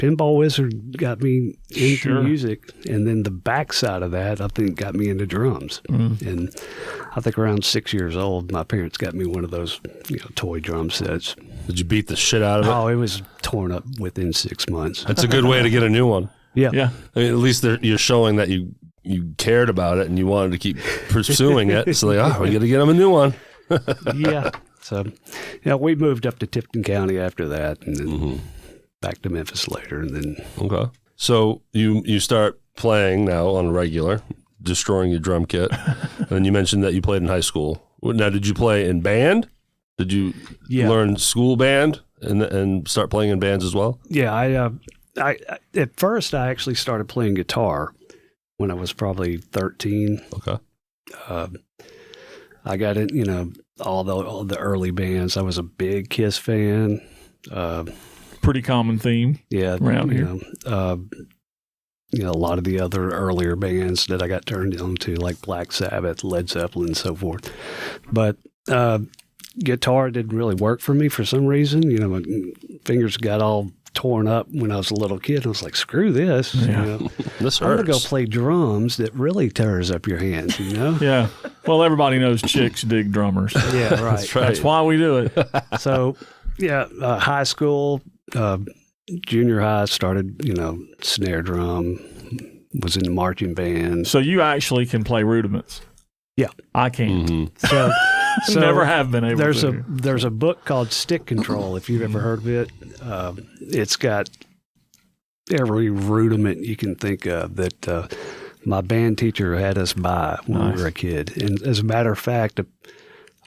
Pinball Wizard got me into music, and then the backside of that, I think, got me into drums. And I think around 6 years old, my parents got me one of those, toy drum sets. Did you beat the shit out of it? Oh, it was torn up within 6 months. That's a good way to get a new one. Yeah. I mean, at least you're showing that you cared about it and you wanted to keep pursuing it. So we got to get them a new one. Yeah. So, we moved up to Tipton County after that, and then back to Memphis later, and then. Okay. So you start playing now on a regular, destroying your drum kit, and then you mentioned that you played in high school. Now, did you play in band? Did you learn school band and start playing in bands as well? Yeah, I at first I actually started playing guitar when I was probably 13. Okay. I got in, all the early bands. I was a big Kiss fan. Pretty common theme. Yeah, around here. A lot of the other earlier bands that I got turned on to, like Black Sabbath, Led Zeppelin, and so forth. But guitar didn't really work for me for some reason. My fingers got all torn up when I was a little kid. I was like, screw this. Yeah. This hurts. I'm going to go play drums that really tears up your hands, Yeah. Well, everybody knows chicks dig drummers. Yeah, right. That's right. That's why we do it. So, high school, junior high, started, snare drum, was in the marching band. So you actually can play rudiments. Yeah. I can't. So Never have been able to. There's a book called Stick Control, if you've ever heard of it. It's got every rudiment you can think of that my band teacher had us buy when we were a kid. And as a matter of fact,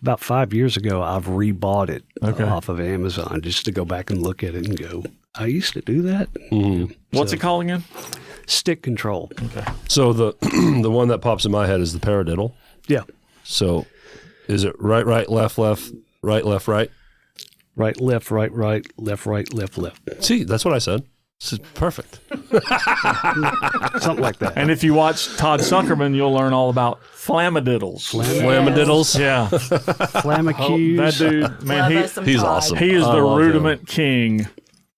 about 5 years ago, I've rebought it off of Amazon just to go back and look at it and go, I used to do that. What's it called again? Stick Control. Okay. So the one that pops in my head is the paradiddle. Yeah. So is it right, left, right, left, right? Right, left, right, left, left. See, that's what I said. This is perfect. Something like that. And if you watch Todd Suckerman, you'll learn all about flamadiddles. Flamadiddles? Yeah. Flamacues. That dude, man, he's awesome. he is the rudiment king.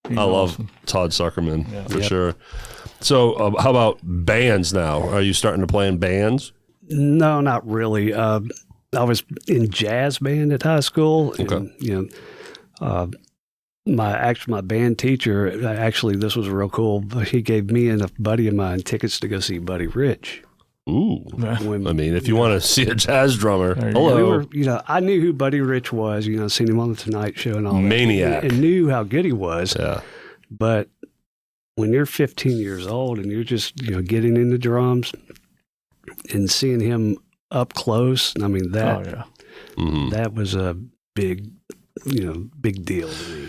I love Todd Suckerman for sure. So how about bands now? Are you starting to play in bands? No, not really. I was in jazz band at high school. Okay. And, my band teacher, this was real cool. He gave me and a buddy of mine tickets to go see Buddy Rich. Ooh. If you want to see a jazz drummer, hello. I knew who Buddy Rich was, seen him on the Tonight Show and all Maniac. that. And knew how good he was. Yeah. But when you're 15 years old and you're just, getting into drums and seeing him up close, that was a big deal to me.